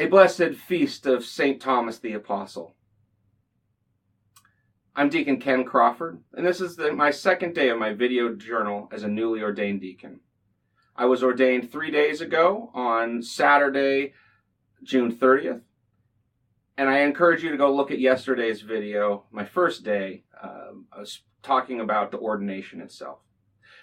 blessed feast of St. Thomas the Apostle. I'm Deacon Ken Crawford, and this is my second day of my video journal as a newly ordained deacon. I was ordained 3 days ago on Saturday, June 30th, and I encourage you to go look at yesterday's video, my first day, I was talking about the ordination itself.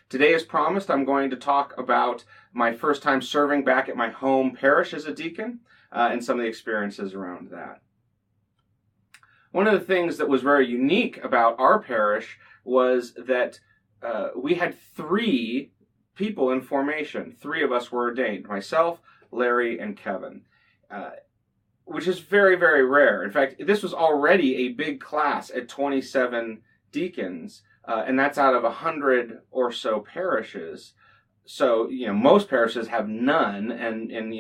Today, as promised, I'm going to talk about my first time serving back at my home parish as a deacon and some of the experiences around that. One of the things that was very unique about our parish was that we had 3 people in formation. 3 of us were ordained, myself, Larry, and Kevin, which is very, very rare. In fact, this was already a big class at 27 deacons, and that's out of 100 or so parishes. So, most parishes have none, and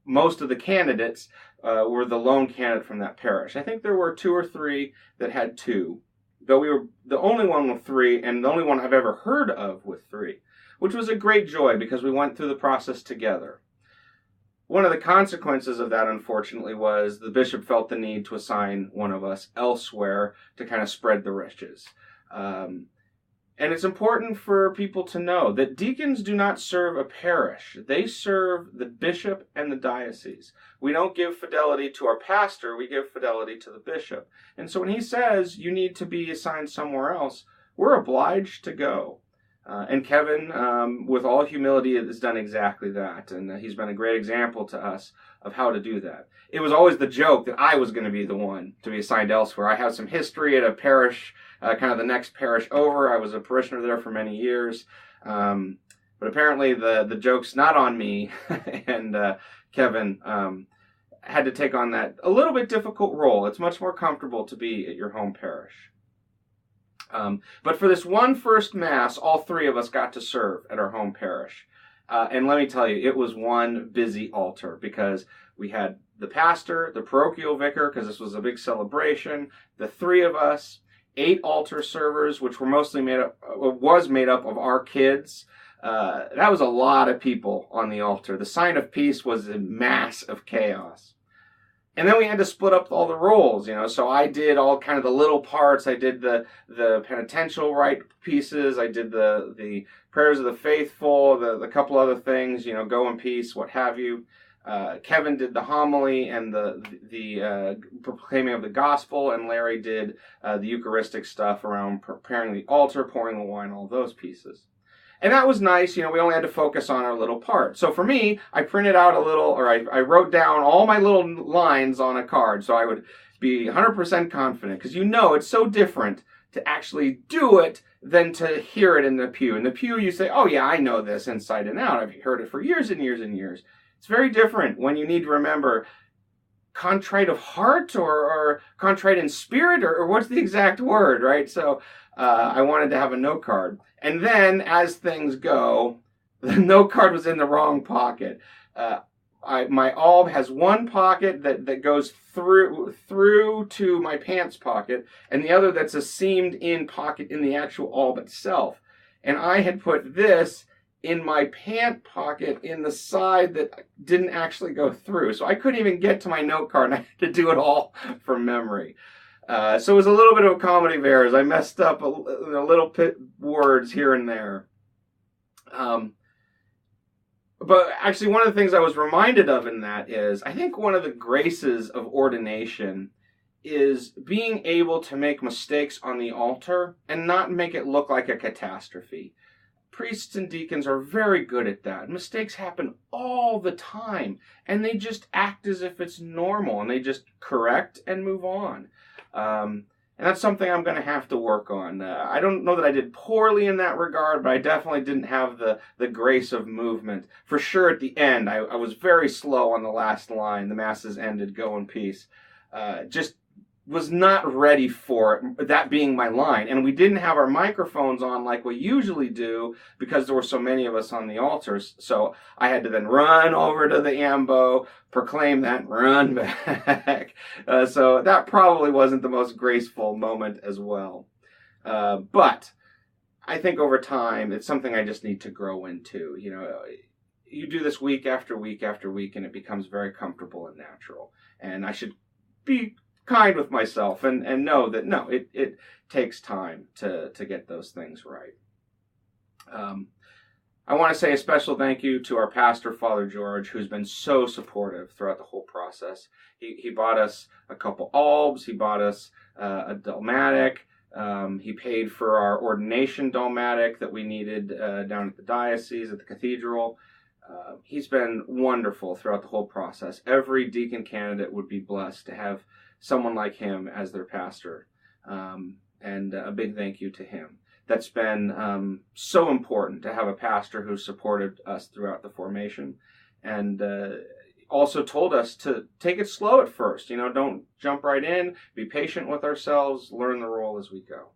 most of the candidates were the lone candidate from that parish. I think there were 2 or 3 that had 2, though we were the only one with 3, and the only one I've ever heard of with 3, which was a great joy because we went through the process together. One of the consequences of that, unfortunately, was the bishop felt the need to assign one of us elsewhere to kind of spread the riches. And it's important for people to know that deacons do not serve a parish. They serve the bishop and the diocese. We don't give fidelity to our pastor, we give fidelity to the bishop. And so when he says you need to be assigned somewhere else, we're obliged to go. And Kevin, with all humility, has done exactly that. And he's been a great example to us of how to do that. It was always the joke that I was going to be the one to be assigned elsewhere. I have some history at a parish, kind of the next parish over. I was a parishioner there for many years. But apparently the joke's not on me. And Kevin had to take on that a little bit difficult role. It's much more comfortable to be at your home parish. But for this one first Mass, all 3 of us got to serve at our home parish. And let me tell you, it was one busy altar because we had the pastor, the parochial vicar, because this was a big celebration, the 3 of us, 8 altar servers, which were mostly made up of our kids. That was a lot of people on the altar. The sign of peace was a mass of chaos. And then we had to split up all the roles, so I did all kind of the little parts. I did the penitential rite pieces. I did the prayers of the faithful, the couple other things, go in peace, what have you. Kevin did the homily and the proclaiming of the gospel, and Larry did the Eucharistic stuff around preparing the altar, pouring the wine, all those pieces. And that was nice, we only had to focus on our little part. So for me, I printed out I wrote down all my little lines on a card so I would be 100% confident. Because it's so different to actually do it than to hear it in the pew. In the pew, you say, oh yeah, I know this inside and out. I've heard it for years and years and years. It's very different when you need to remember contrite of heart or contrite in spirit, or what's the exact word, right? So I wanted to have a note card. And then, as things go, the note card was in the wrong pocket. My alb has one pocket that goes through to my pants pocket, and the other that's a seamed-in pocket in the actual alb itself. And I had put this in my pant pocket in the side that didn't actually go through. So I couldn't even get to my note card, and I had to do it all from memory. So it was a little bit of a comedy of errors. I messed up a little words here and there. But actually, one of the things I was reminded of in that is, I think one of the graces of ordination is being able to make mistakes on the altar and not make it look like a catastrophe. Priests and deacons are very good at that. Mistakes happen all the time, and they just act as if it's normal, and they just correct and move on. And that's something I'm going to have to work on. I don't know that I did poorly in that regard, but I definitely didn't have the grace of movement. For sure, at the end, I was very slow on the last line. The Masses ended, go in peace. Just was not ready for it, that being my line. And we didn't have our microphones on like we usually do because there were so many of us on the altars. So I had to then run over to the ambo, proclaim that, run back. So that probably wasn't the most graceful moment as well. But I think over time, it's something I just need to grow into. You know, you do this week after week after week, and it becomes very comfortable and natural. And I should be kind with myself and know that, no, it takes time to get those things right. I want to say a special thank you to our pastor, Father George, who's been so supportive throughout the whole process. He bought us a couple albs. He bought us a dalmatic. He paid for our ordination dalmatic that we needed down at the diocese, at the cathedral. He's been wonderful throughout the whole process. Every deacon candidate would be blessed to have someone like him as their pastor. And a big thank you to him. That's been so important to have a pastor who supported us throughout the formation, and also told us to take it slow at first. Don't jump right in. Be patient with ourselves. Learn the role as we go.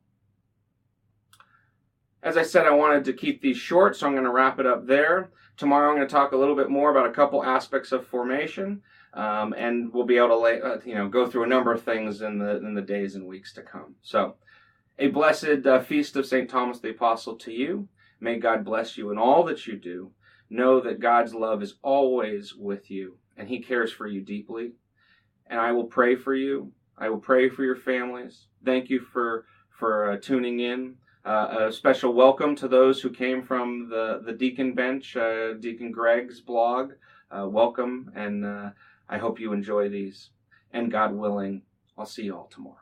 As I said, I wanted to keep these short, so I'm going to wrap it up there. Tomorrow I'm going to talk a little bit more about a couple aspects of formation, and we'll be able to go through a number of things in the days and weeks to come. So, a blessed feast of St. Thomas the Apostle to you. May God bless you in all that you do. Know that God's love is always with you, and he cares for you deeply. And I will pray for you. I will pray for your families. Thank you for tuning in. A special welcome to those who came from the Deacon bench, Deacon Greg's blog. Welcome, and I hope you enjoy these. And God willing, I'll see you all tomorrow.